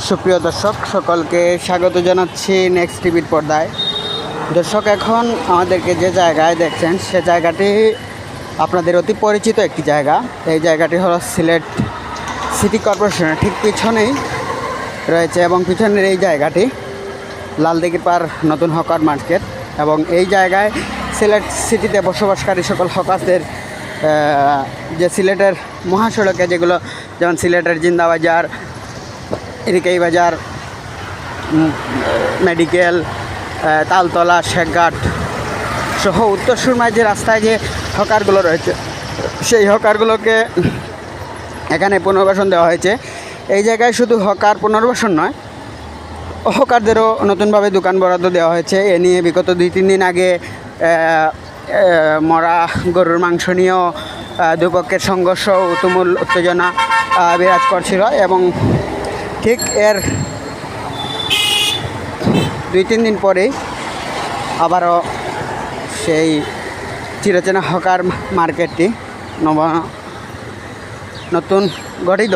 সুপ্রিয় দর্শক সকলকে স্বাগত জানাচ্ছি নেক্সট টিভির পর্দায়। দর্শক, এখন আমাদেরকে যে জায়গায় দেখছেন সে জায়গাটি আপনাদের অতি পরিচিত একটি জায়গা। এই জায়গাটি হলো সিলেট সিটি কর্পোরেশনের ঠিক পিছনেই রয়েছে এবং পিছনের এই জায়গাটি লালদিঘির পার নতুন হকার মার্কেট। এবং এই জায়গায় সিলেট সিটিতে বসবাসকারী সকল হকারদের যে সিলেটের মহাসড়কে যেগুলো, যেমন সিলেটের জিন্দাবাজার, এরিকাই বাজার, মেডিকেল, তালতলা, শেখঘাট সহ উত্তর সুরমায় যে রাস্তায় যে হকারগুলো রয়েছে সেই হকারগুলোকে এখানে পুনর্বাসন দেওয়া হয়েছে। এই জায়গায় শুধু হকার পুনর্বাসন নয়, হকারদেরও নতুনভাবে দোকান বরাদ্দ দেওয়া হয়েছে। এ নিয়ে বিগত 2-3 দিন আগে মরা গরুর মাংস নিয়েও দুপক্ষের সংঘর্ষ, তুমুল উত্তেজনা বিরাজ করছিল এবং ঠিক এর 2-3 দিন পরেই আবারও সেই চিরচেনা হকার মার্কেটটি নতুন গঠিত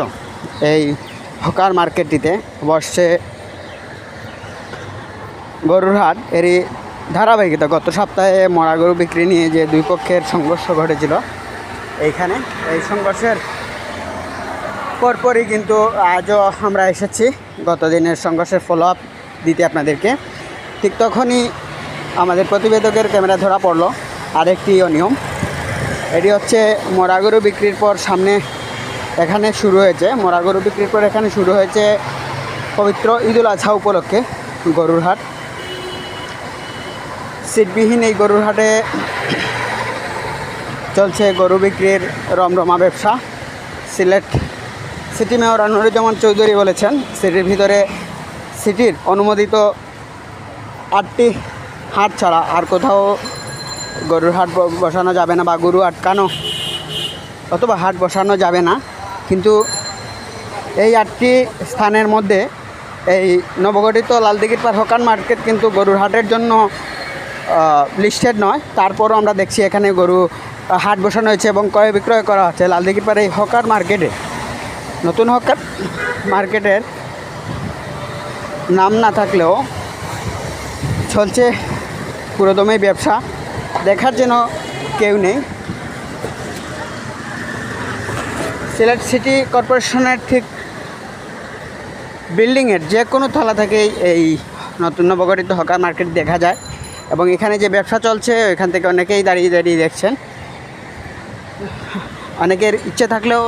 এই হকার মার্কেটটিতে বসছে গরুর হাট। এরই ধারাবাহিকতা গত সপ্তাহে মরা গরু বিক্রি নিয়ে যে দুই পক্ষের সংঘর্ষ ঘটেছিল, এইখানে এই সংঘর্ষের পরপরই কিন্তু আজও আমরা এসেছি গত দিনের সংঘর্ষের ফলো আপ দিতে আপনাদেরকে। ঠিক তখনই আমাদের প্রতিবেদকের ক্যামেরা ধরা পড়লো আরেকটি অনিয়ম। এটি হচ্ছে মরা গরু বিক্রির পর সামনে এখানে শুরু হয়েছে মরা গরু বিক্রির পর এখানে শুরু হয়েছে পবিত্র ঈদুল আজহা উপলক্ষে গরুর হাট। সিটবিহীন এই গরুর হাটে চলছে গরু বিক্রির রমরমা ব্যবসা। সিলেট সিটি মেয়র আনোয়ারুজ্জামান চৌধুরী বলেছেন, সিটির ভিতরে সিটির অনুমোদিত 8টি হাট ছাড়া আর কোথাও গরুর হাট বসানো যাবে না বা গরু আটকানো অথবা হাট বসানো যাবে না। কিন্তু এই 8টি স্থানের মধ্যে এই নবগঠিত লালদিঘির পার হকার মার্কেট কিন্তু গরুর হাটের জন্য লিস্টেড নয়। তারপরও আমরা দেখছি এখানে গরু হাট বসানো হয়েছে এবং ক্রয় বিক্রয় করা হচ্ছে লালদিঘির পার এই হকার মার্কেটে। নতুন হকার মার্কেটের নাম না থাকলেও চলছে পুরোদমে ব্যবসা, দেখার যেন কেউ নেই। সিলেট সিটি কর্পোরেশনের ঠিক বিল্ডিংয়ের যে কোনো তলা থেকেই এই নতুন নবগঠিত হকার মার্কেট দেখা যায় এবং এখানে যে ব্যবসা চলছে এখান থেকে অনেকেই দাঁড়িয়ে দাঁড়িয়ে দেখছেন। অনেকের ইচ্ছে থাকলেও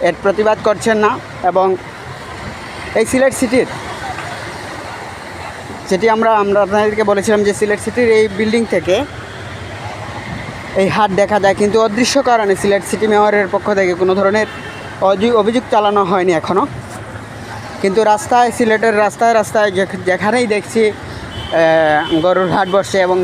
এর প্রতিবাদ করছেন না। এবং এই সিলেট সিটির যেটি আমরা আপনাদেরকে বলেছিলাম যে সিলেট সিটির এই বিল্ডিং থেকে এই হাট দেখা যায়, কিন্তু অদৃশ্য কারণে সিলেট সিটি মেয়রের পক্ষ থেকে কোনো ধরনের অভিযোগ চালানো হয়নি এখনও। কিন্তু রাস্তায়, সিলেটের রাস্তায় রাস্তায় যেখানেই দেখছি গরুর হাট বসছে এবং